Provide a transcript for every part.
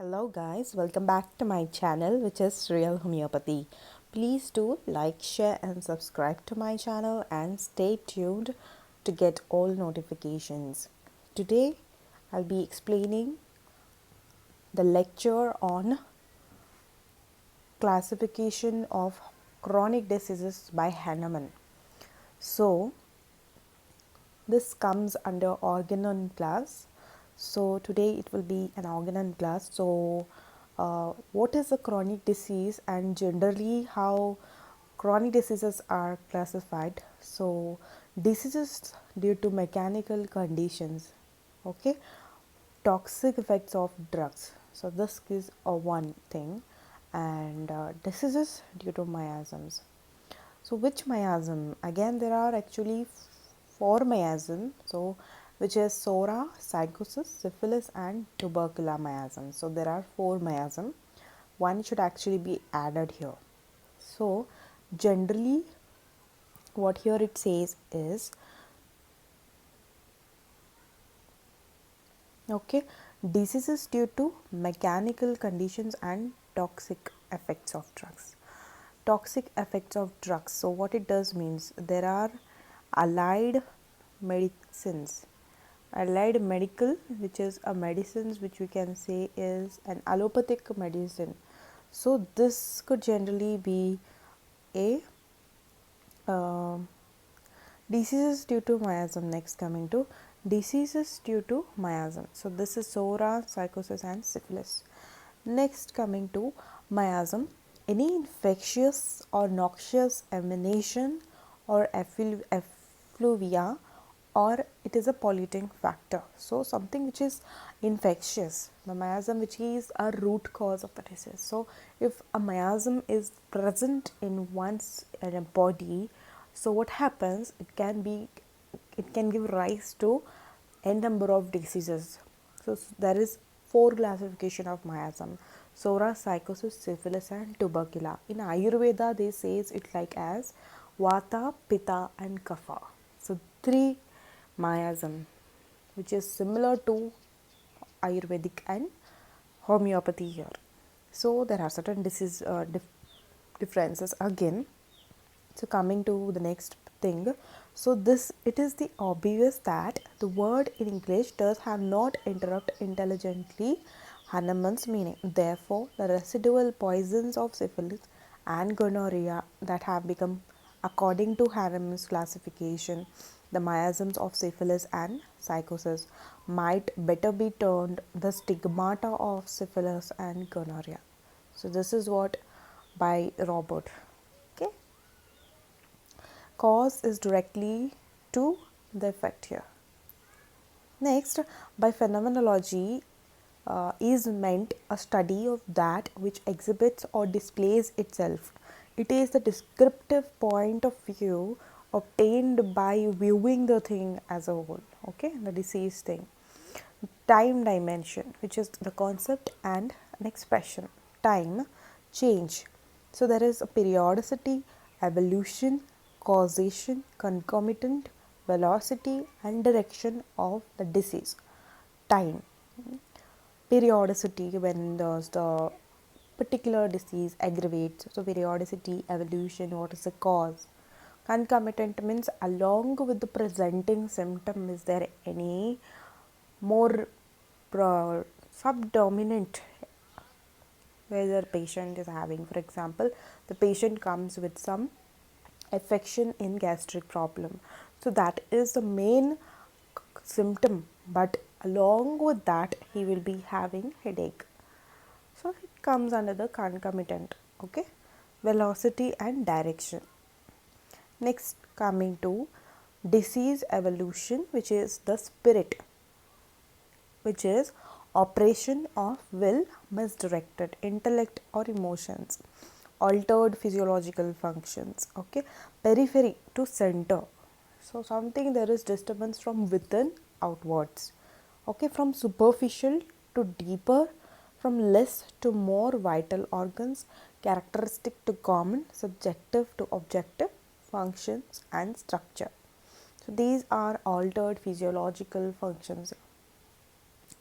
Hello guys, welcome back to my channel which is Real Homeopathy. Please do like, share and subscribe to my channel and stay tuned to get all notifications. Today I'll be explaining the lecture on classification of chronic diseases by Hahnemann. So this comes under organon class. So today it will be an organon class. So what is a chronic disease and generally how chronic diseases are classified? So diseases due to mechanical conditions, okay, toxic effects of drugs. So this is a one thing, and diseases due to miasms. So which miasm? Again, there are actually four miasm. So which is Sora, psychosis, syphilis, and tubercular miasm. So there are four miasm. One should actually be added here. So generally, what here it says is okay, diseases due to mechanical conditions and toxic effects of drugs. Toxic effects of drugs. So what it does means there are allied medicines. Allied medical, which is a medicines which we can say is an allopathic medicine. So this could generally be a um diseases due to miasm. Next, coming to diseases due to miasm. So this is Sora, psychosis and syphilis. Next, coming to miasm, any infectious or noxious emanation or effluvia, or it is a polluting factor. So something which is infectious, the miasm which is a root cause of the disease. So if a miasm is present in one's body, so what happens, it can give rise to a number of diseases. So there is four classification of miasm: Sora, psychosis, syphilis and tubercular. In Ayurveda they says it like as Vata, Pitta and Kapha. So three miasm, which is similar to Ayurvedic and homeopathy here. So there are certain differences again. So coming to the next thing, so this, it is the obvious that the word in English does have not interrupt intelligently Hahnemann's meaning. Therefore, the residual poisons of syphilis and gonorrhea that have become, according to Hahnemann's classification, the miasms of syphilis and psychosis, might better be termed the stigmata of syphilis and gonorrhea. So this is what by Robert. Okay, cause is directly to the effect here. Next, by phenomenology is meant a study of that which exhibits or displays itself. It is the descriptive point of view obtained by viewing the thing as a whole, okay, the disease thing. Time dimension, which is the concept and an expression. Time, change. So there is a periodicity, evolution, causation, concomitant, velocity and direction of the disease. Time, periodicity, when the particular disease aggravates. So periodicity, evolution, what is the cause? Concomitant means along with the presenting symptom, is there any more subdominant whether patient is having. For example, the patient comes with some affection in gastric problem, so that is the main symptom, but along with that he will be having headache, so it comes under the concomitant. Okay, velocity and direction. Next, coming to disease evolution, which is the spirit, which is operation of will misdirected intellect or emotions, altered physiological functions. Okay, periphery to center, so something there is disturbance from within outwards. Okay, from superficial to deeper, from less to more vital organs, characteristic to common, subjective to objective functions and structure. So these are altered physiological functions.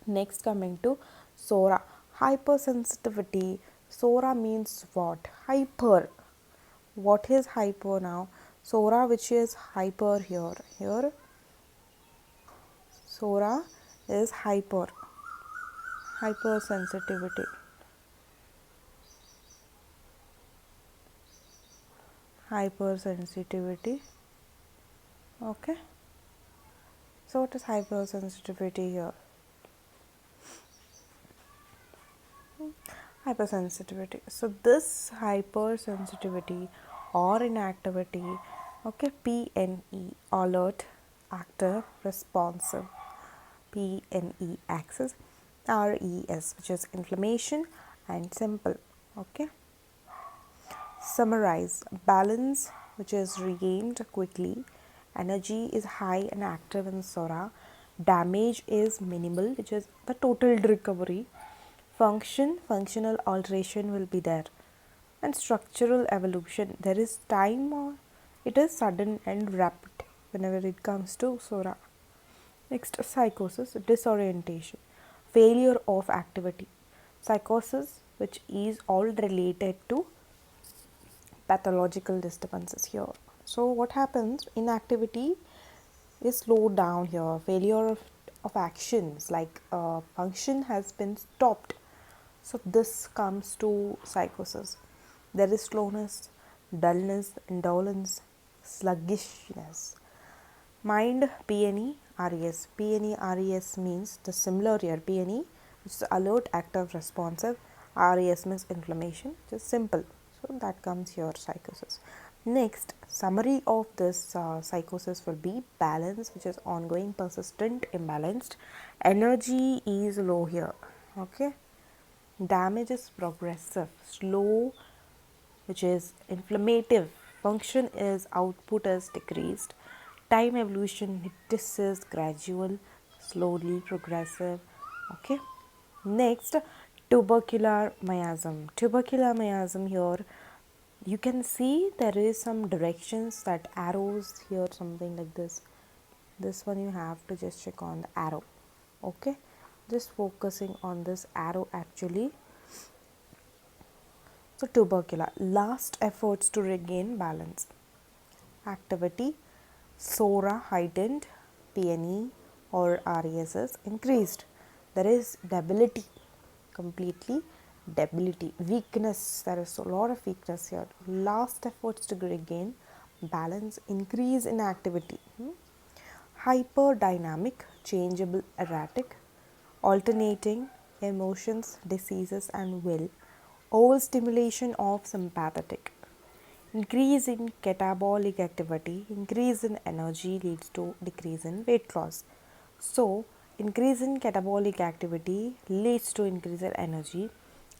Next, coming to Sora, Hypersensitivity. Sora means what? Hyper. What is hyper now? Sora, which is hyper here. Here, Sora is hyper. Hypersensitivity. Hypersensitivity. Okay. So what is hypersensitivity here? Hypersensitivity. So this hypersensitivity or inactivity, okay, PNE, alert, active, responsive, PNE axis, RES, which is inflammation, and simple. Okay. Summarize. Balance, which is regained quickly. Energy is high and active in Sora. Damage is minimal, which is the total recovery. Functional alteration will be there. And structural evolution, there is time or it is sudden and rapid whenever it comes to Sora. Next, psychosis, disorientation, failure of activity. Psychosis, which is all related to pathological disturbances here. So what happens? Inactivity is slowed down here. Failure of actions like function has been stopped. So this comes to psychosis. There is slowness, dullness, indolence, sluggishness. Mind, PNE, RES. PNE, RES means the similar here. PNE, which is alert, active, responsive. RES means inflammation, just simple. So that comes here, psychosis. Next, summary of this psychosis will be balance, which is ongoing, persistent, imbalanced. Energy is low here. Okay. Damage is progressive, slow, which is inflammative. Function is output is decreased. Time evolution, this is gradual, slowly progressive. Okay. Next, tubercular miasm. Tubercular miasm here, you can see there is some directions that arrows here, something like this. This one you have to just check on the arrow. Okay. Just focusing on this arrow actually. So tubercular, last efforts to regain balance. Activity, Sora heightened, PNE or RESS increased. There is debility, completely debility, weakness. There is a lot of weakness here. Last efforts to regain balance, increase in activity. Hyperdynamic, changeable, erratic, alternating emotions, diseases, and will. Overstimulation of sympathetic. Increase in catabolic activity, increase in energy leads to decrease in weight loss. So, increase in catabolic activity leads to increase in energy,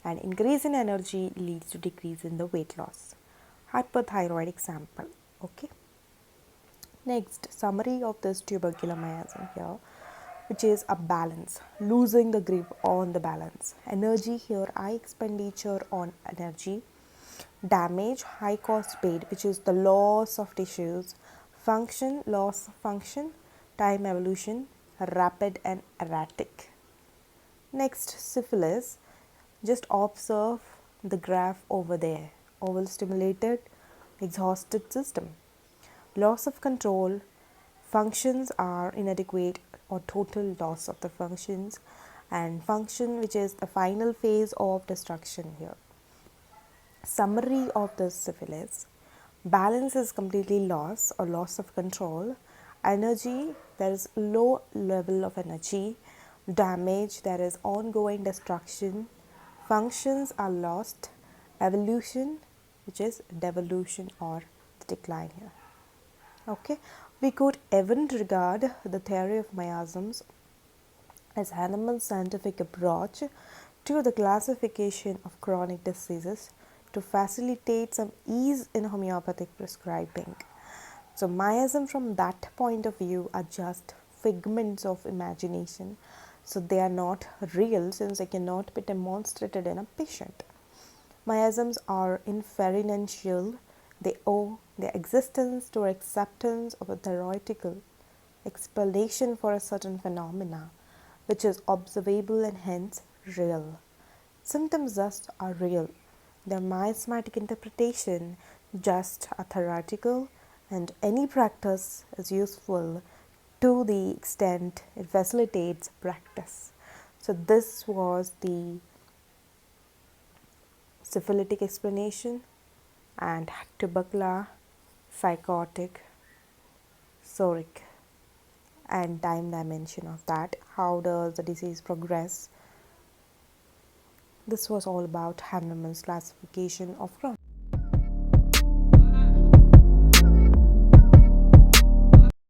and increase in energy leads to decrease in the weight loss. Hyperthyroid example. Okay. Next, summary of this tubercular miasm here, which is a balance, losing the grip on the balance. Energy here, high expenditure on energy. Damage, high cost paid, which is the loss of tissues. Function, loss of function. Time evolution, rapid and erratic. Next, syphilis. Just observe the graph over there. Overstimulated, exhausted system. Loss of control, functions are inadequate or total loss of the functions, and function, which is the final phase of destruction here. Summary of this syphilis: balance is completely lost or loss of control. Energy, there is low level of energy. Damage, there is ongoing destruction. Functions are lost. Evolution, which is devolution or the decline here. Okay, we could even regard the theory of miasms as Hahnemann's scientific approach to the classification of chronic diseases to facilitate some ease in homeopathic prescribing. So, miasm from that point of view are just figments of imagination. So, they are not real since they cannot be demonstrated in a patient. Miasms are inferential. They owe their existence to acceptance of a theoretical explanation for a certain phenomena, which is observable and hence real. Symptoms thus are real. Their miasmatic interpretation just a theoretical, and any practice is useful to the extent it facilitates practice. So this was the syphilitic explanation and tubercular, psychotic, psoric, and time dimension of that. How does the disease progress? This was all about Hahnemann's classification of Crohn.